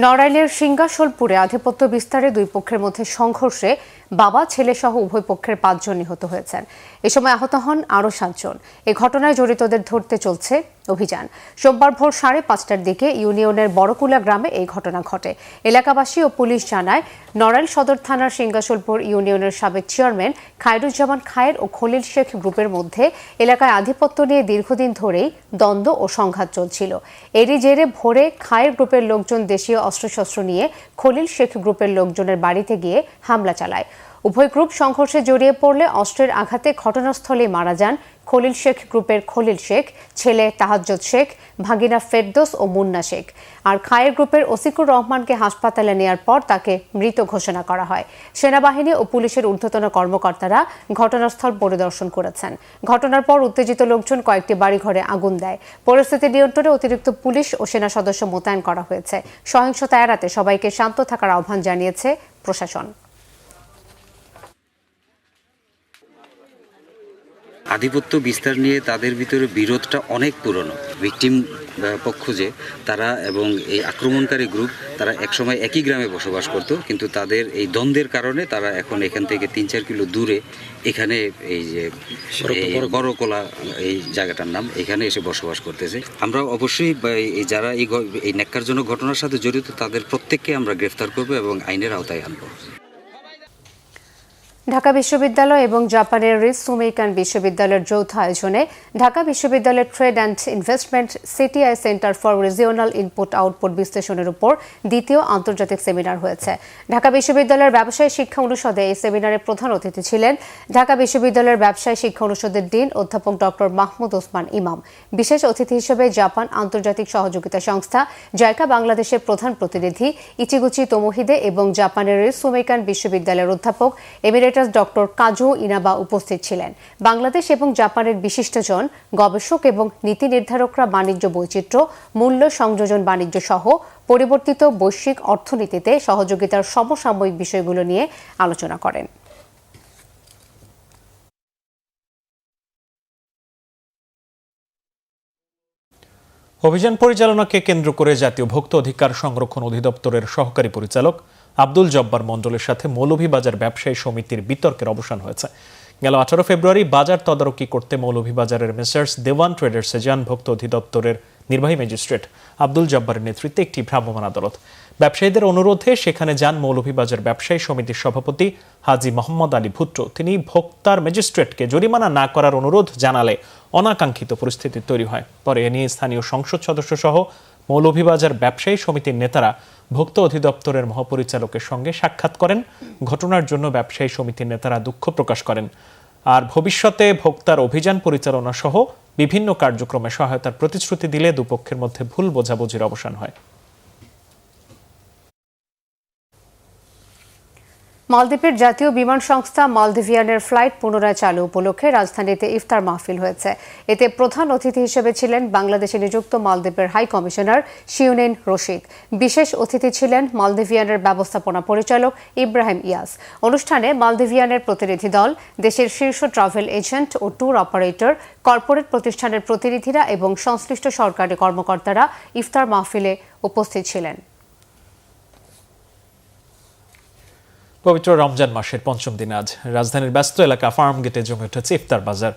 নড়াইলের সিংগাসোলপুরে আধিপত্য বিস্তারে দুই পক্ষের মধ্যে সংঘর্ষে বাবা ছেলে সহ উভয় পক্ষের 5 জন নিহত হয়েছেন। এ সময় আহত হন আরও 7 জন। এই ঘটনায় জড়িতদের ধরতে চলছে অভিযান। সোমবার ভোর 5:30টার দিকে ইউনিয়নের বড়কুলা গ্রামে এই ঘটনা ঘটে। এলাকাবাসী ও পুলিশ জানায়, নড়াইল সদর থানার সিংগাসোলপুর ইউনিয়নের সাবেক চেয়ারম্যান খায়রুজ্জামান খায়ের ও খলিল শেখ গ্রুপের মধ্যে এলাকায় আধিপত্য নিয়ে দীর্ঘদিন ধরেই দ্বন্দ্ব ও সংঘাত চলছিল। এরই জেরে ভোরে খায়ের গ্রুপের লোকজন দেশীয় অস্ত্রশস্ত্র নিয়ে খলিল শেখ গ্রুপের লোকজনের বাড়িতে গিয়ে হামলা চালায়। উভয় গ্রুপ সংঘর্ষে জড়িয়ে পড়লে অস্ত্রের আঘাতে ঘটনাস্থলেই মারা যান খলিল শেখ গ্রুপের খলিল শেখ, ছেলে তাহাজ্জুদ শেখ, ভাগিনা ফেরদৌস ও মুন্না শেখ। আর খায়ের গ্রুপের ওসিকুর রহমানকে হাসপাতালে নেয়ার পর তাকে মৃত ঘোষণা করা হয়। সেনাবাহিনী ও পুলিশের ঊর্ধ্বতন কর্মকর্তারা ঘটনাস্থল পরিদর্শন করেছেন। ঘটনার পর উত্তেজিত লোকজন কয়েকটি বাড়িঘরে আগুন দেয়। পরিস্থিতি নিয়ন্ত্রণে অতিরিক্ত পুলিশ ও সেনা সদস্য মোতায়েন করা হয়েছে। সহিংসতা এড়াতে সবাইকে শান্ত থাকার আহ্বান জানিয়েছে প্রশাসন। আধিপত্য বিস্তার নিয়ে তাদের ভিতরে বিরোধটা অনেক পুরনো। ভিকটিম পক্ষ যে তারা এবং এই আক্রমণকারী গ্রুপ তারা একসময় একই গ্রামে বসবাস করত, কিন্তু তাদের এই দ্বন্দ্বের কারণে তারা এখন এখান থেকে 3-4 কিলো দূরে এখানে এই যে বড়কোলা এই জায়গাটার নাম, এখানে এসে বসবাস করতেছে। আমরা অবশ্যই এই যারা এই ন্যাক্কারজনক ঘটনার সাথে জড়িত তাদের প্রত্যেককে আমরা গ্রেফতার করব এবং আইনের আওতায় আনব। ঢাকা বিশ্ববিদ্যালয় এবং জাপানের রিসুমেইকান বিশ্ববিদ্যালয়ের যৌথ আয়োজনে ঢাকা বিশ্ববিদ্যালয়ের trade and investment CTI centre for regional input output বিশ্লেষণের উপর দ্বিতীয় আন্তর্জাতিক সেমিনার হয়েছে। ঢাকা বিশ্ববিদ্যালয়ের ব্যবসায় শিক্ষা অনুষদে এই সেমিনারের প্রধান অতিথি ছিলেন ঢাকা বিশ্ববিদ্যালয়ের ব্যবসায় শিক্ষা অনুষদের ডিন অধ্যাপক ডক্টর মাহমুদ ওসমান ইমাম। বিশেষ অতিথি হিসেবে জাপান আন্তর্জাতিক সহযোগিতা সংস্থা জাইকা বাংলাদেশের প্রধান প্রতিনিধি ইচিগুচি তোমোহিদে এবং জাপানের রিসুমেইকান বিশ্ববিদ্যালয়ের অধ্যাপক এমিরেটাস ডক্টর কাজু ইনাবা উপস্থিত ছিলেন। বাংলাদেশ এবং জাপানের বিশিষ্টজন, গবেষক এবং নীতি নির্ধারকরা বাণিজ্য বৈচিত্র্য, মূল্য সংযোজন বাণিজ্য সহ পরিবর্তিত বৈশ্বিক অর্থনীতিতে সহযোগিতার সমসাময়িক বিষয়গুলো নিয়ে আলোচনা করেন। অভিযান পরিচালনাকে কেন্দ্র করে জাতীয় ভোক্তা অধিকার সংরক্ষণ অধিদপ্তরের সহকারী পরিচালক আব্দুল জব্বার মণ্ডলের সাথে মৌলভীবাজার ব্যবসায়ী সমিতির বিতর্কের অবসান হয়েছে। গেল 18 ফেব্রুয়ারি বাজার তদারকি করতে মৌলভীবাজারের মেসার্স দেওয়ান ট্রেডার্সে যান ভোক্তা অধিদপ্তরের নির্বাহী ম্যাজিস্ট্রেট আব্দুল জব্বারের নেতৃত্বে একটি ভ্রাম্যমাণ আদালত। ব্যবসায়ীদের অনুরোধে সেখানে যান মৌলভীবাজার ব্যবসায়ী সমিতির সভাপতি হাজী মোহাম্মদ আলী ভুট্টো। তিনি ভোক্তার ম্যাজিস্ট্রেটকে জরিমানা না করার অনুরোধ জানালে অনাকাঙ্ক্ষিত পরিস্থিতি তৈরি হয়। পরে এ নিয়ে স্থানীয় সংসদ সদস্য সহ মৌলভীবাজার ব্যবসায়ী সমিতির নেতারা ভোক্তা অধিদপ্তরের মহাপরিচালকের সঙ্গে সাক্ষাৎ করেন। ঘটনার জন্য ব্যবসায়ী সমিতির নেতারা দুঃখ প্রকাশ করেন। আর ভবিষ্যতে ভোক্তার অভিযান পরিচালনা সহ বিভিন্ন কার্যক্রমে সহায়তার প্রতিশ্রুতি দিলে দুপক্ষের মধ্যে ভুল বোঝাবুঝির অবসান হয়। মালদ্বীপের জাতীয় বিমান সংস্থা মালদিভিয়ানের ফ্লাইট পুনরায় চালু উপলক্ষে রাজধানীতে ইফতার মাহফিল হয়েছে। এতে প্রধান অতিথি হিসেবে ছিলেন বাংলাদেশে নিযুক্ত মালদ্বীপের হাই কমিশনার শিউনিন রশিদ। বিশেষ অতিথি ছিলেন মালদিভিয়ানের ব্যবস্থাপনা পরিচালক ইব্রাহিম ইয়াস। অনুষ্ঠানে মালদিভিয়ানের প্রতিনিধি দল, দেশের শীর্ষ ট্রাভেল এজেন্ট ও ট্যুর অপারেটর, কর্পোরেট প্রতিষ্ঠানের প্রতিনিধিরা এবং সংশ্লিষ্ট সরকারি কর্মকর্তারা ইফতার মাহফিলে উপস্থিত ছিলেন। পবিত্র রমজান মাসের পঞ্চম দিন আজ রাজধানীর ব্যস্ত এলাকা ফার্ম গেটে জমে উঠেছে ইফতার বাজার।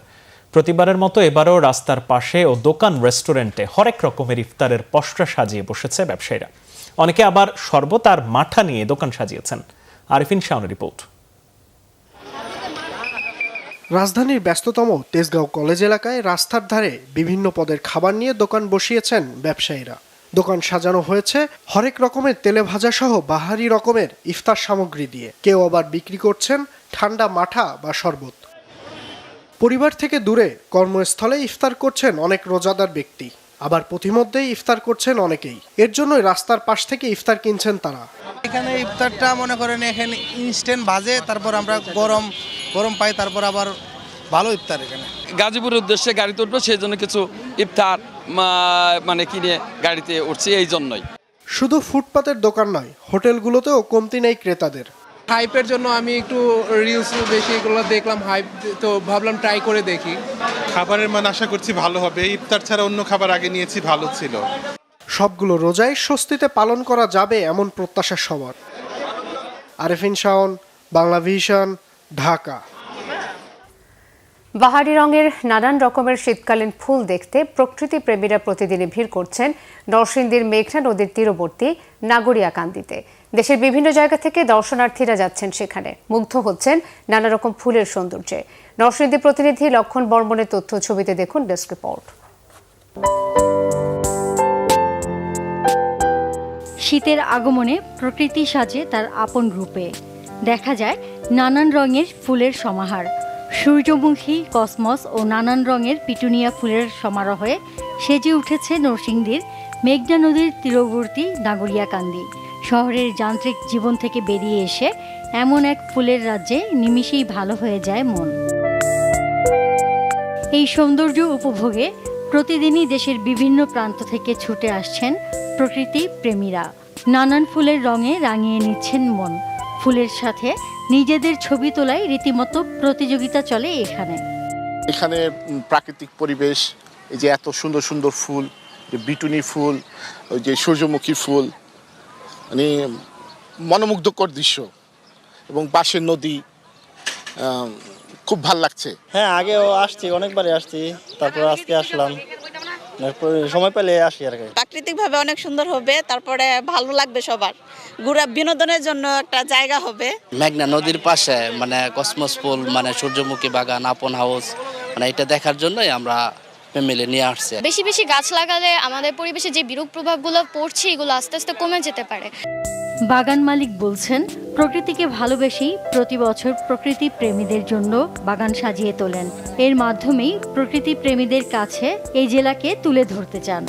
প্রতিবারের মতো এবারও রাস্তার পাশে ও দোকান রেস্টুরেন্টে হরেক রকমের ইফতারের পসরা সাজিয়ে বসেছে ব্যবসায়ীরা। অনেকে আবার শরবত আর মাঠা নিয়ে দোকান সাজিয়েছেন। আরিফিন শাওনের রিপোর্ট। রাজধানীর ব্যস্ততম তেজগাঁও কলেজ এলাকায় রাস্তার ধারে বিভিন্ন পদের খাবার নিয়ে দোকান বসিয়েছেন ব্যবসায়ীরা। দোকান সাজানো হয়েছে হরেক রকমের তেলে ভাজা সহ বাহারি রকমের ইফতার সামগ্রী দিয়ে। কেউ আবার বিক্রি করছেন ঠান্ডা মাঠা বা শরবত। পরিবার থেকে দূরে কর্মস্থলে ইফতার করছেন অনেক রোজাদার ব্যক্তি, আবার পথিমধ্যেই ইফতার করছেন অনেকেই। এর জন্যই রাস্তার পাশ থেকে ইফতার কিনছেন তারা। এখানে ইফতারটা মনে করেন এখানে ইনস্ট্যান্ট ভাজে, তারপর আমরা গরম পাই, তারপর আবার ভালো ইফতার। এখানে গাজীপুরের উদ্দেশ্যে গাড়িতে উঠবো, সেই জন্য কিছু ইফতার মানে কিনে গাড়িতে উঠছি, এই জন্যই। শুধু ফুটপাতের দোকান নয়, হোটেলগুলোতেও কমতি নেই ক্রেতাদের। হাইপের জন্য আমি একটু রিলস বেশি এগুলো দেখলাম, হাইপ তো ভাবলাম ট্রাই করে দেখি। খাবারের মান আশা করছি ভালো হবে, ইফতার ছাড়া অন্য খাবার আগে নিয়েছি, ভালো ছিল। সবগুলো রোজাই স্বস্তিতে পালন করা যাবে এমন প্রত্যাশা সবার। আরেফিন শাওন, বাংলা ভিশন, ঢাকা। বাহারি রঙের নানান রকমের শীতকালীন ফুল দেখতে প্রকৃতি প্রেমীরা প্রতিদিনই ভিড় করছেন নরসিংদীর মেঘনা নদীর তীরবর্তী নাগরিয়াকান্দিতে। দেশের বিভিন্ন জায়গা থেকে দর্শনার্থীরা যাচ্ছেন সেখানে, মুগ্ধ হচ্ছেন নানা রকম ফুলের সৌন্দর্যে। নরসিংদী প্রতিনিধি লক্ষণ বর্মনের তথ্য ছবিতে দেখুন ডেস্ক রিপোর্ট। শীতের আগমনে প্রকৃতি সাজে তার আপন রূপে। দেখা যায় নানান রঙের ফুলের সমাহার, সূর্যমুখী, কসমস ও নানান রঙের পিটুনিয়া ফুলের সমারোহে সেজে উঠেছে নরসিংদীর মেঘনা নদীর তীরবর্তী নাগরিয়াকান্দি। শহরের যান্ত্রিক জীবন থেকে বেরিয়ে এসে এমন এক ফুলের রাজ্যে নিমিষেই ভালো হয়ে যায় মন। এই সৌন্দর্য উপভোগে প্রতিদিনই দেশের বিভিন্ন প্রান্ত থেকে ছুটে আসছেন প্রকৃতি প্রেমীরা। নানান ফুলের রঙে রাঙিয়ে নিচ্ছেন মন। ফুলের সাথে নিজেদের ছবি তোলায় রীতিমতো প্রতিযোগিতা চলে এখানে। এখানে প্রাকৃতিক পরিবেশ, এই যে এত সুন্দর সুন্দর ফুল, যে বিটুনি ফুল, ওই যে সূর্যমুখী ফুল, মানে মনোমুগ্ধকর দৃশ্য, এবং পাশের নদী, খুব ভাল লাগছে। হ্যাঁ, আগেও আসছি, অনেকবারই আসছি, তারপর আজকে আসলাম, সময় পেলে আসি আর কি। প্রাকৃতিকভাবে অনেক সুন্দর হবে, তারপরে ভালো লাগবে সবার, ঘোরা বিনোদনের জন্য একটা জায়গা হবে। মেঘনা নদীর পাশে মানে কসমস ফুল, মানে সূর্যমুখী বাগান, আপন হাউস, মানে এটা দেখার জন্যই আমরা ফ্যামিলি নিয়ে আসছি। বেশি বেশি গাছ লাগালে আমাদের পরিবেশে যে বিরূপ প্রভাবগুলো পড়ছে এগুলো আস্তে আস্তে কমে যেতে পারে। বাগান মালিক বলছেন, প্রকৃতিকে ভালোবেসেই প্রতি বছর প্রকৃতি প্রেমীদের জন্য বাগান সাজিয়ে তোলেন। এর মাধ্যমেই প্রকৃতি প্রেমীদের কাছে এই জেলাকে তুলে ধরতে চান।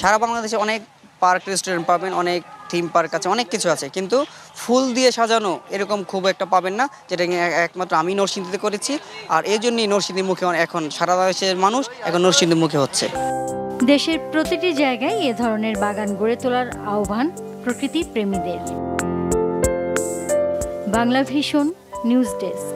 সারা বাংলাদেশে অনেক পার্ক, রেস্টুরেন্ট পাবেন, অনেক থিম পার্ক আছে, অনেক কিছু আছে, কিন্তু ফুল দিয়ে সাজানো এরকম খুব একটা পাবেন না, যেটা একমাত্র আমি নরসিংদীতে করেছি। আর এই জন্যই নরসিংদীর মুখে এখন সারা দেশের মানুষ এখন নরসিংদীর মুখে হচ্ছে। দেশের প্রতিটি জায়গায় এ ধরনের বাগান গড়ে তোলার আহ্বান প্রকৃতি প্রেমীদের। Bangla vision news desk.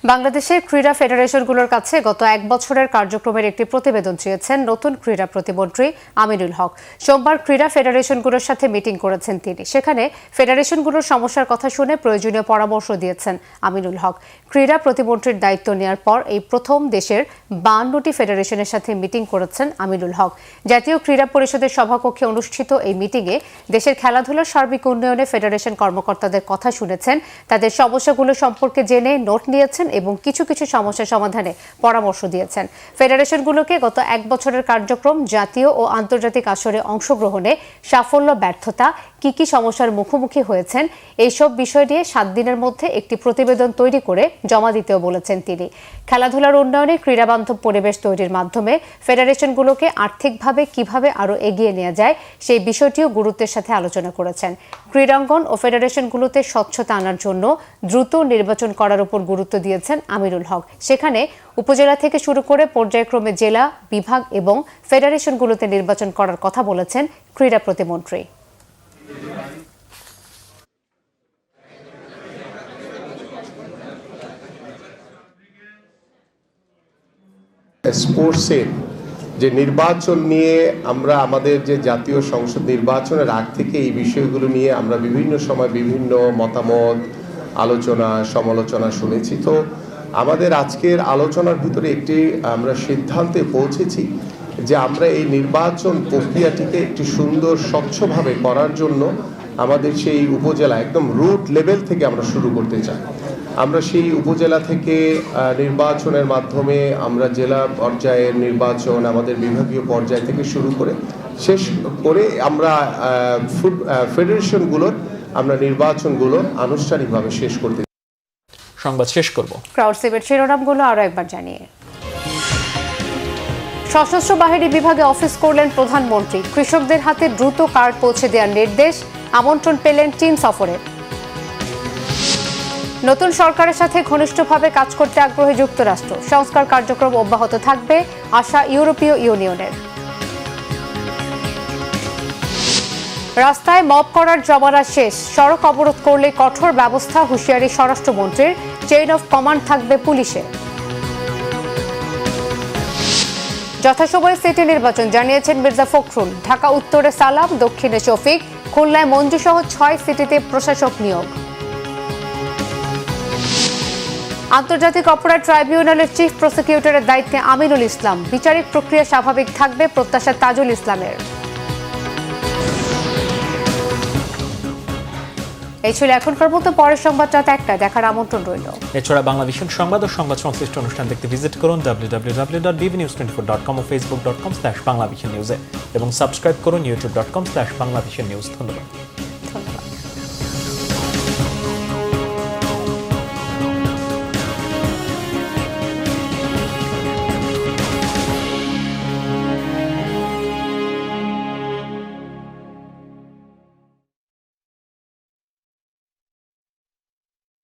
বাংলাদেশের ক্রীড়া ফেডারেশনগুলোর কাছে গত এক বছরের কার্যক্রমের একটি প্রতিবেদন চেয়েছেন নতুন ক্রীড়া প্রতিমন্ত্রী আমিনুল হক। সোমবার ক্রীড়া ফেডারেশনগুলোর সাথে মিটিং করেছেন তিনি। সেখানে ফেডারেশনগুলোর সমস্যার কথা শুনে প্রয়োজনীয় পরামর্শ দিয়েছেন আমিনুল হক। ক্রীড়া প্রতিমন্ত্রীর দায়িত্ব নেওয়ার পর এই প্রথম দেশের 52টি ফেডারেশনের সাথে মিটিং করেছেন আমিনুল হক। জাতীয় ক্রীড়া পরিষদের সভাকক্ষে অনুষ্ঠিত এই মিটিংয়ে দেশের খেলাধুলার সার্বিক উন্নয়নে ফেডারেশন কর্মকর্তাদের কথা শুনেছেন, তাদের সমস্যাগুলো সম্পর্কে জেনে নোট নিয়েছেন এবং কিছু কিছু সমস্যা সমাধানে পরামর্শ দিয়েছেন। ফেডারেশনগুলোকে গত এক বছরের কার্যক্রম, জাতীয় ও আন্তর্জাতিক আসরে অংশগ্রহণে সাফল্য, ব্যর্থতা, কি কি সমস্যার মুখোমুখি হয়েছেন, এইসব বিষয় নিয়ে 7 দিনের মধ্যে একটি প্রতিবেদন তৈরি করে জমা দিতেও বলেছেন তিনি। খেলাধুলার উন্নয়নে ক্রীড়াবান্ধব পরিবেশ তৈরির মাধ্যমে ফেডারেশনগুলোকে আর্থিকভাবে কিভাবে আরও এগিয়ে নেওয়া যায় সেই বিষয়টিও গুরুত্বের সাথে আলোচনা করেছেন। ক্রীড়াঙ্গন ও ফেডারেশনগুলোতে স্বচ্ছতা আনার জন্য দ্রুত নির্বাচন করার উপর গুরুত্ব দিয়েছেন আমিনুল হক। সেখানে উপজেলা থেকে শুরু করে পর্যায়ক্রমে জেলা, বিভাগ এবং ফেডারেশনগুলোতে নির্বাচন করার কথা বলেছেন ক্রীড়া প্রতিমন্ত্রী। স্পোর্টসের যে নির্বাচন নিয়ে আমরা আমাদের যে জাতীয় সংসদ নির্বাচনের আগ থেকে এই বিষয়গুলো নিয়ে আমরা বিভিন্ন সময় বিভিন্ন মতামত, আলোচনা, সমালোচনা শুনেছি। তো আমাদের আজকের আলোচনার ভিতরে একটি আমরা সিদ্ধান্তে পৌঁছেছি যে আমরা এই নির্বাচন প্রক্রিয়াটিকে একটি সুন্দর, স্বচ্ছভাবে করার জন্য আমাদের সেই উপজেলা একদম রুট লেভেল থেকে আমরা শুরু করতে চাই। আমরা সেই উপজেলা থেকে নির্বাচনের মাধ্যমে আমরা জেলা পর্যায়ের নির্বাচন, আমাদের বিভাগীয় পর্যায় থেকে শুরু করে শেষ করে আমরা ফেডারেশনগুলোর আমরা নির্বাচনগুলো আনুষ্ঠানিকভাবে শেষ করতে। সংবাদ শেষ করব। ক্রাউডসেভের শিরোনামগুলো আরো একবার জানিয়ে। সশস্ত্র বাহিনী বিভাগে অফিস করলেন প্রধানমন্ত্রী। কৃষকদের হাতে দ্রুত কার্ড পৌঁছে দেওয়ার নির্দেশ, আমন্ত্রণ পেলেন চীন সফরে। নতুন সরকারের সাথে ঘনিষ্ঠভাবে কাজ করতে আগ্রহী যুক্তরাষ্ট্র। সংস্কার কার্যক্রম অব্যাহত থাকবে, আশা ইউরোপীয় ইউনিয়নের। রাস্তায় মব করার জমানা শেষ, সড়ক অবরোধ করলে কঠোর ব্যবস্থা, হুঁশিয়ারি স্বরাষ্ট্রমন্ত্রীর। চেইন অফ কমান্ড থাকবে পুলিশে। যথাসময়ে সিটি নির্বাচন, জানিয়েছেন মির্জা ফখরুল। ঢাকা উত্তরে সালাম, দক্ষিণে শফিক, খুলনায় মঞ্জু সহ 6 সিটিতে প্রশাসক নিয়োগ। আন্তর্জাতিক অপরাধ ট্রাইব্যুনালের চিফ প্রসিকিউটরের দায়িত্বে আমিনুল ইসলাম। বিচারিক প্রক্রিয়া স্বাভাবিক থাকবে, প্রত্যাশা তাজুল ইসলামের। এই ছিল এখনকার মতো। পরের সংবাদ রাত 1টায় দেখার আমন্ত্রণ রইল। এছাড়া বাংলাদেশের সংবাদ ও সংবাদ সংশ্লিষ্ট অনুষ্ঠান দেখতে ভিজিট করুন www.bbnews24.com ও facebook.com/banglavisionnews এবং সাবস্ক্রাইব করুন youtube.com/banglavisionnews। ধন্যবাদ।